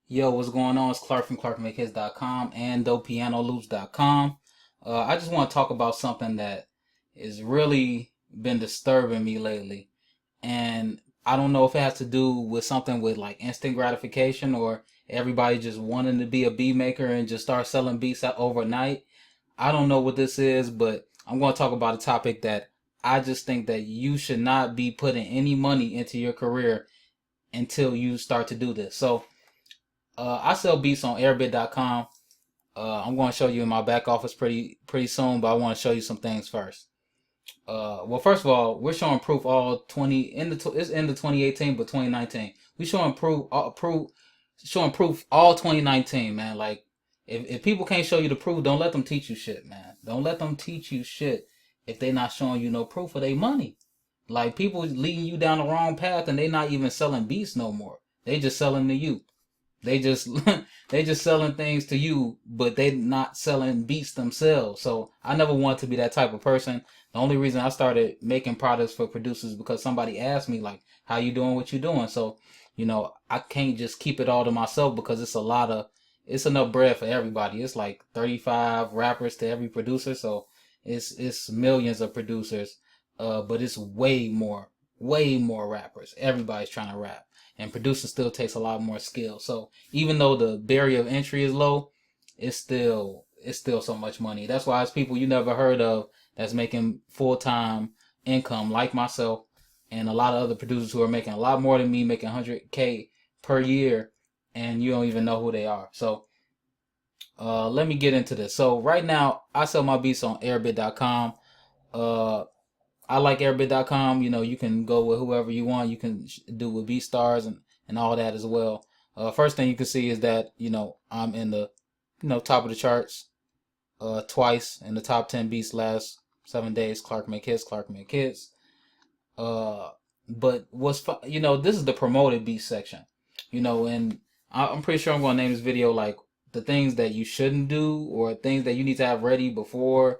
Yo, what's going on? It's Clark from ClarkMakeHits.com and DopePianoLoops.com. I just want to talk about something that has really been disturbing me lately. And I don't know if it has to do with something with like instant gratification or everybody just wanting to be a beat maker and just start selling beats out overnight. I don't know what this is, but I'm going to talk about a topic that I just think that you should not be putting any money into your career until you start to do this. So, I sell beats on airbit.com. I'm going to show you in my back office pretty soon, but I want to show you some things first. Well, first of all, we're showing proof all 20 in it's in the 2018, but 2019 we showing proof all 2019, man. Like if people can't show you the proof, don't let them teach you shit, man. Don't let them teach you shit if they not showing you no proof of their money. Like people leading you down the wrong path and they not even selling beats no more. They just selling to you. They just they just selling things to you, but they not selling beats themselves. So I never wanted to be that type of person. The only reason I started making products for producers is because somebody asked me like, "How you doing? What you doing?" So, I can't just keep it all to myself because it's enough bread for everybody. It's like 35 rappers to every producer, so it's millions of producers. But it's way more rappers. Everybody's trying to rap and producing still takes a lot more skill. So even though the barrier of entry is low, it's still so much money. That's why it's people you never heard of that's making full time income like myself and a lot of other producers who are making a lot more than me, making 100K per year, and you don't even know who they are. So let me get into this. So right now I sell my beats on airbit.com. Uh, I like airbit.com. You can go with whoever you want. You can do with BeatStars and all that as well. First thing you can see is that, I'm in the, top of the charts, twice in the top 10 beats last 7 days. Clark Make Hits, Clark Make Hits. Uh, but this is the promoted beat section, and I'm pretty sure I'm going to name this video like the things that you shouldn't do or things that you need to have ready before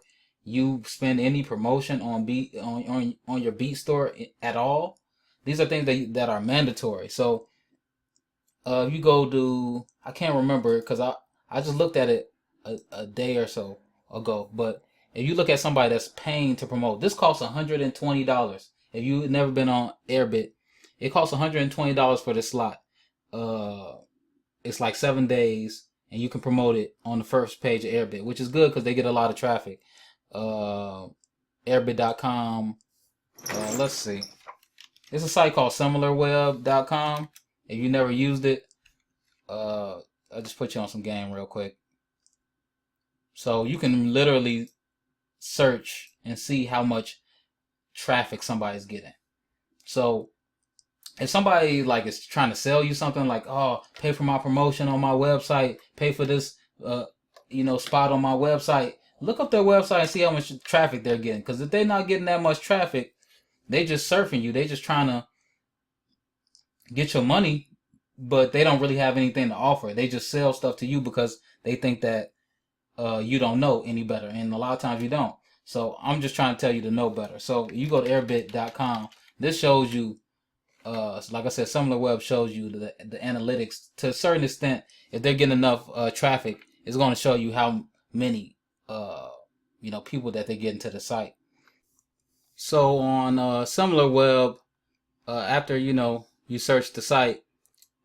you spend any promotion on your beat store at all. These are things that are mandatory. So, if you go to, I can't remember because I just looked at it a day or so ago, but if you look at somebody that's paying to promote, this costs $120. If you've never been on Airbit, it costs $120 for this slot. Uh, it's like 7 days, and you can promote it on the first page of Airbit, which is good because they get a lot of traffic. Uh, Airbit.com. Let's see. It's a site called SimilarWeb.com. If you never used it, I'll just put you on some game real quick. So you can literally search and see how much traffic somebody's getting. So if somebody like is trying to sell you something like, oh, pay for my promotion on my website, pay for this, spot on my website, look up their website and see how much traffic they're getting. Because if they're not getting that much traffic, they just surfing you. They just trying to get your money, but they don't really have anything to offer. They just sell stuff to you because they think that you don't know any better, and a lot of times you don't. So I'm just trying to tell you to know better. So you go to airbit.com. This shows you, like I said, SimilarWeb shows you the analytics to a certain extent. If they're getting enough traffic, it's going to show you how many people that they get into the site. So on SimilarWeb, after you search the site,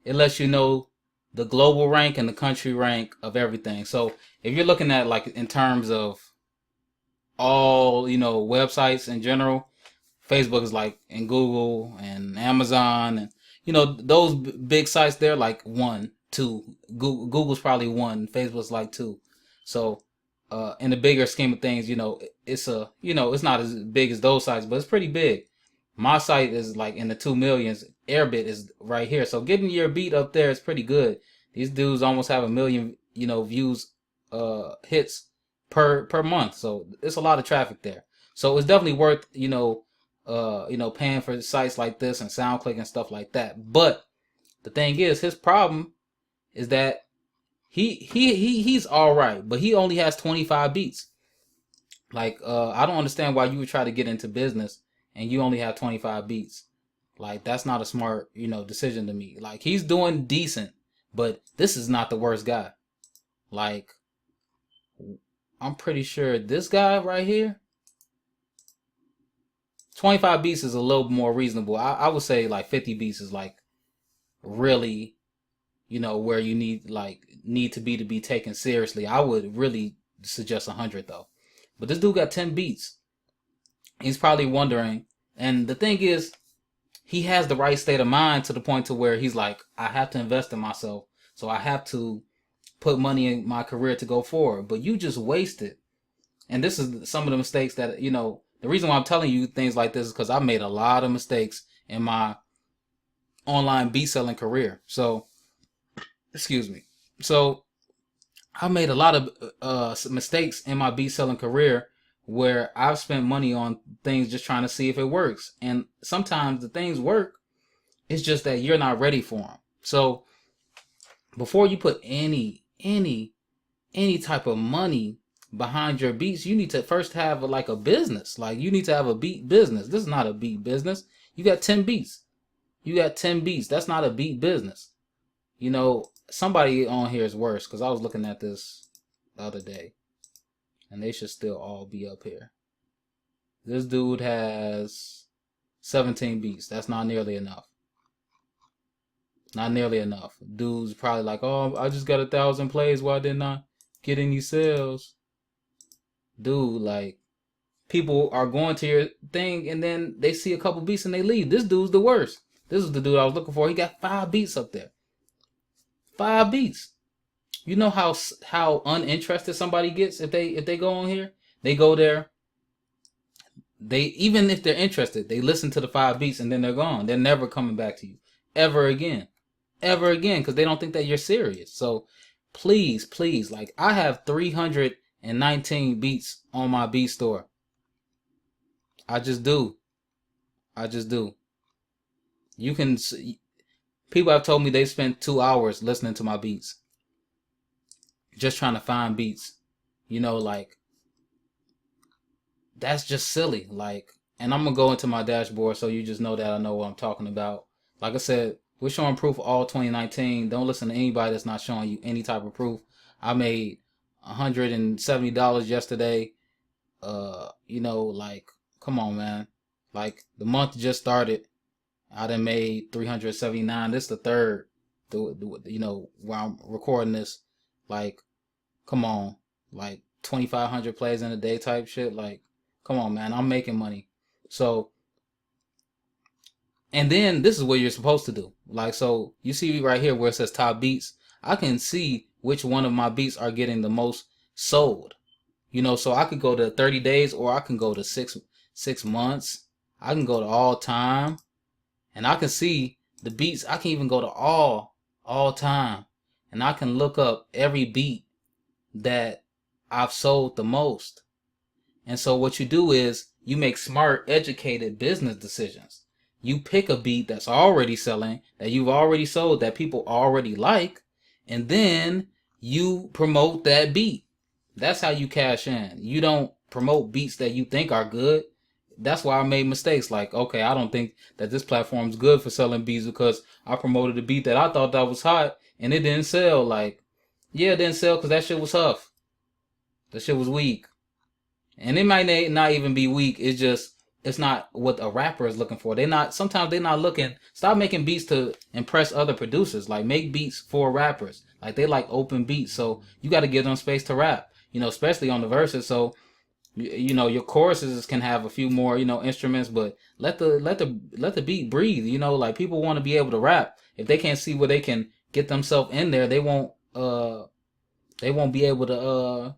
it lets you know the global rank and the country rank of everything. So if you're looking at like in terms of all websites in general, Facebook is like, and Google and Amazon and those big sites, they're like one, two. Google's probably one, Facebook's like two. So in the bigger scheme of things, it's not as big as those sites, but it's pretty big. My site is like in the 2 millions. Airbit is right here. So getting your beat up there is pretty good. These dudes almost have 1 million, views, hits per month. So it's a lot of traffic there. So it's definitely worth, paying for sites like this and SoundClick and stuff like that. But the thing is, his problem is that he's all right, but he only has 25 beats. Like, I don't understand why you would try to get into business and you only have 25 beats. Like, that's not a smart, decision to me. Like, he's doing decent, But this is not the worst guy. Like, I'm pretty sure this guy right here, 25 beats is a little more reasonable. I would say like 50 beats is like really, where you need to be taken seriously. I would really suggest 100 though. But this dude got 10 beats. He's probably wondering, and the thing is, he has the right state of mind to the point to where he's like, I have to invest in myself, so I have to put money in my career to go forward. But you just wasted. And this is some of the mistakes that, the reason why I'm telling you things like this is because I made a lot of mistakes in my online beat selling career. So, excuse me. So I made a lot of mistakes in my beat selling career where I've spent money on things just trying to see if it works. And sometimes the things work. It's just that you're not ready for them. So before you put any type of money behind your beats, you need to first have like a business. Like, you need to have a beat business. This is not a beat business. You got 10 beats. You got 10 beats. That's not a beat business. Somebody on here is worse, because I was looking at this the other day, and they should still all be up here. This dude has 17 beats. That's not nearly enough. Not nearly enough. Dude's probably like, oh, I just got 1,000 plays. Why didn't I get any sales? Dude, like, people are going to your thing and then they see a couple beats and they leave. This dude's the worst. This is the dude I was looking for. He got 5 beats up there. 5 beats. You know how uninterested somebody gets if they go on here? They go there. They, even if they're interested, they listen to the 5 beats and then they're gone. They're never coming back to you ever again. Ever again, because they don't think that you're serious. So please, like, I have 319 beats on my beat store. I just do. You can see, people have told me they spent 2 hours listening to my beats, just trying to find beats. Like, that's just silly. Like, and I'm gonna go into my dashboard so you just know that I know what I'm talking about. Like I said, we're showing proof all 2019. Don't listen to anybody that's not showing you any type of proof. I made $170 yesterday. Like, come on, man. Like, the month just started. I done made 379. This is the third, where I'm recording this. Like, come on. Like, 2,500 plays in a day type shit. Like, come on, man. I'm making money. So, and then this is what you're supposed to do. Like, so you see right here where it says top beats. I can see which one of my beats are getting the most sold. So I could go to 30 days, or I can go to six months. I can go to all time, and I can see the beats. I can even go to all time, and I can look up every beat that I've sold the most. And so what you do is you make smart, educated business decisions. You pick a beat that's already selling, that you've already sold, that people already like, and then you promote that beat. That's how you cash in. You don't promote beats that you think are good. That's why I made mistakes. Like, okay, I don't think that this platform's good for selling beats because I promoted a beat that I thought that was hot and it didn't sell. Like, yeah, it didn't sell because that shit was tough. That shit was weak. And it might not even be weak. It's not what a rapper is looking for. Sometimes they're not looking. Stop making beats to impress other producers. Like, make beats for rappers. Like, they like open beats. So you got to give them space to rap, especially on the verses. So, your choruses can have a few more, instruments, but let the beat breathe. Like, people want to be able to rap. If they can't see where they can get themselves in there, they won't be able to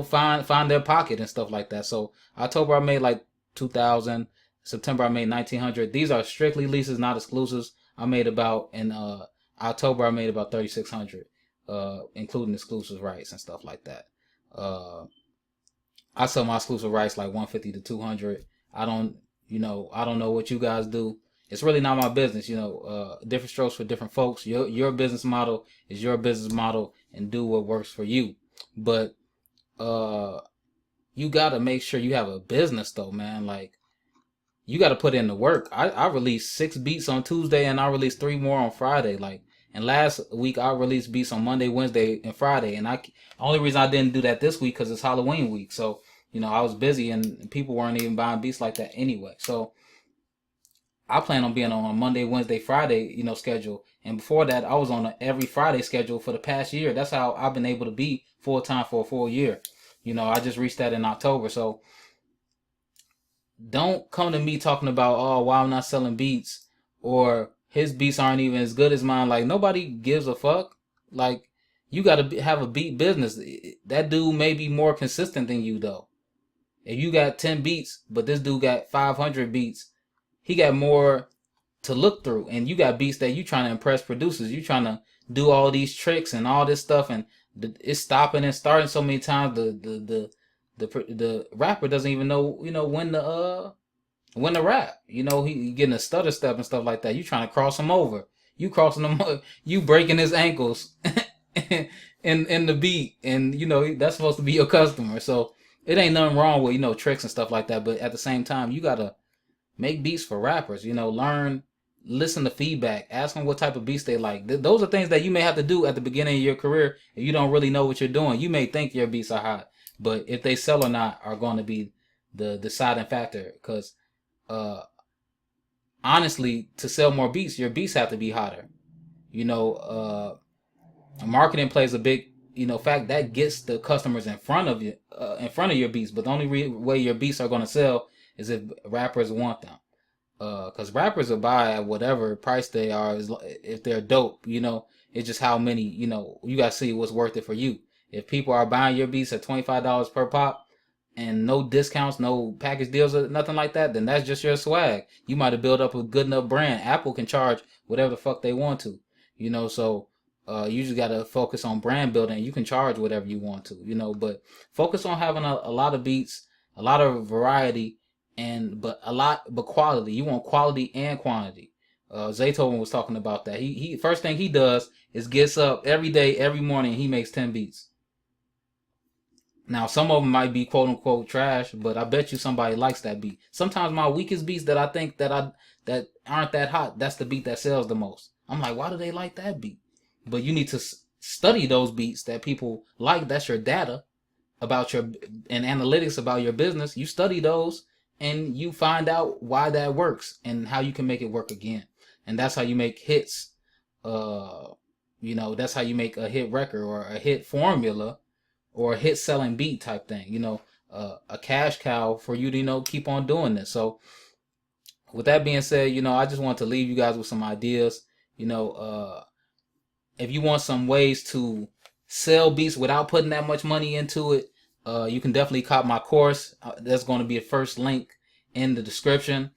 find their pocket and stuff like that. So October I made like 2,000. September I made 1,900. These are strictly leases, not exclusives. I made about in October I made about 3,600, including exclusive rights and stuff like that. I sell my exclusive rights like 150 to 200. I don't know what you guys do. It's really not my business. Different strokes for different folks. Your business model is your business model, and do what works for you. But you gotta make sure you have a business though, man. Like, you gotta put in the work. I released 6 beats on Tuesday and I released 3 more on Friday. Like, And last week I released beats on Monday, Wednesday, and Friday. And only reason I didn't do that this week because it's Halloween week. So I was busy and people weren't even buying beats like that anyway. So I plan on being on a Monday, Wednesday, Friday, schedule. And before that, I was on a every Friday schedule for the past year. That's how I've been able to be full time for a full year. I just reached that in October. So don't come to me talking about, oh, why I'm not selling beats, or his beats aren't even as good as mine. Like, nobody gives a fuck. Like, you got to have a beat business. That dude may be more consistent than you, though. If you got 10 beats, but this dude got 500 beats, he got more to look through. And you got beats that you trying to impress producers. You trying to do all these tricks and all this stuff, and it's stopping and starting so many times. The rapper doesn't even know when to rap. He getting a stutter step and stuff like that. You trying to cross him over. You crossing him over. You breaking his ankles in the beat, and that's supposed to be your customer. So it ain't nothing wrong with tricks and stuff like that. But at the same time, you gotta make beats for rappers. Learn, listen to feedback, ask them what type of beats they like. Those are things that you may have to do at the beginning of your career if you don't really know what you're doing. You may think your beats are hot, but if they sell or not are going to be the deciding factor. Because honestly, to sell more beats, your beats have to be hotter. Marketing plays a big fact that gets the customers in front of you, in front of your beats. But the only way your beats are going to sell is if rappers want them. Because rappers will buy at whatever price they are, if they're dope. It's just how many. You got to see what's worth it for you. If people are buying your beats at $25 per pop, and no discounts, no package deals, or nothing like that, then that's just your swag. You might have built up a good enough brand. Apple can charge whatever the fuck they want to. So you just gotta focus on brand building. You can charge whatever you want to. But focus on having a lot of beats, a lot of variety, but quality. You want quality and quantity. Zaytoven was talking about that. He first thing he does is gets up every day, every morning. He makes 10 beats. Now, some of them might be quote unquote trash, but I bet you somebody likes that beat. Sometimes my weakest beats that I think that aren't that hot, that's the beat that sells the most. I'm like, why do they like that beat? But you need to study those beats that people like. That's your data about and analytics about your business. You study those and you find out why that works and how you can make it work again. And that's how you make hits. That's how you make a hit record or a hit formula or a hit selling beat type thing, a cash cow for you to, keep on doing this. So with that being said, I just want to leave you guys with some ideas. If you want some ways to sell beats without putting that much money into it, you can definitely cop my course. That's going to be a first link in the description,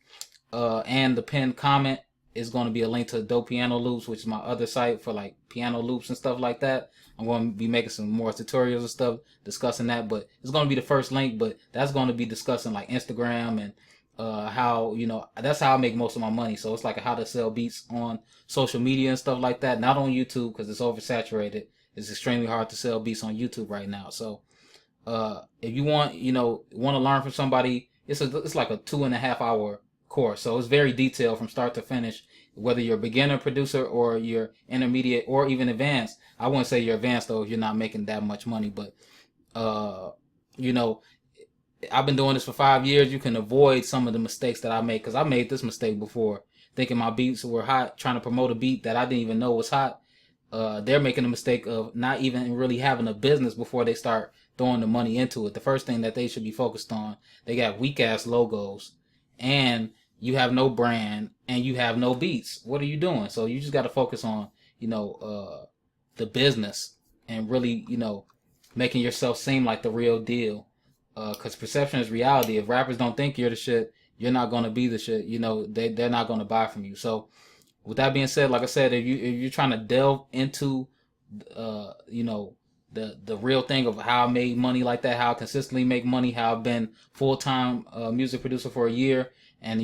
and the pinned comment is going to be a link to Dope Piano Loops, which is my other site for like piano loops and stuff like that. I'm going to be making some more tutorials and stuff discussing that, but it's going to be the first link. But that's going to be discussing like Instagram and how that's how I make most of my money. So it's like how to sell beats on social media and stuff like that, not on YouTube because it's oversaturated. It's extremely hard to sell beats on YouTube right now. So if you want to learn from somebody, it's like a 2.5 hour course. So it's very detailed from start to finish, whether you're a beginner producer or you're intermediate or even advanced. I wouldn't say you're advanced though if you're not making that much money, but I've been doing this for 5 years. You can avoid some of the mistakes that I make, because I made this mistake before, thinking my beats were hot, trying to promote a beat that I didn't even know was hot. They're making the mistake of not even really having a business before they start throwing the money into it. The first thing that they should be focused on, they got weak ass logos, and you have no brand, and you have no beats. What are you doing? So you just got to focus on the business and really making yourself seem like the real deal. Because perception is reality. If rappers don't think you're the shit, you're not going to be the shit. They're not going to buy from you. So with that being said, like I said, if you're trying to delve into the real thing of how I made money like that, how I consistently make money, how I've been full-time music producer for a year, and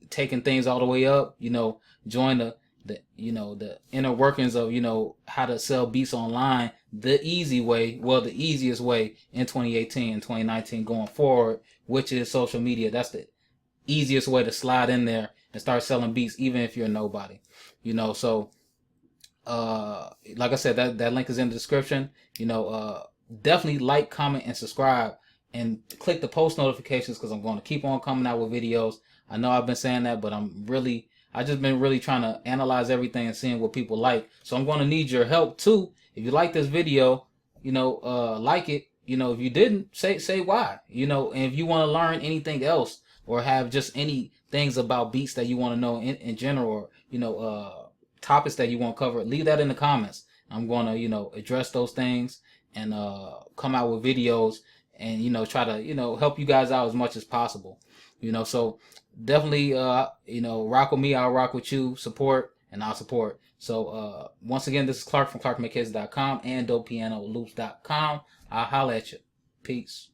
taking things all the way up, join the inner workings of how to sell beats online the easy way, the easiest way in 2018 and 2019 going forward, which is social media. That's the easiest way to slide in there and start selling beats, even if you're nobody. So like I said, that link is in the description. Definitely like, comment, and subscribe, and click the post notifications because I'm going to keep on coming out with videos. I know I've been saying that, but I just been really trying to analyze everything and seeing what people like. So I'm going to need your help too. If you like this video, like it. If you didn't, say why. And if you want to learn anything else or have just any things about beats that you want to know in general, or topics that you want covered, leave that in the comments. I'm going to address those things and come out with videos and try to help you guys out as much as possible. So definitely rock with me, I'll rock with you. Support and I'll support. So once again, this is Clark from ClarkMakeHits.com and DopePianoLoops.com. I'll holla at you. Peace.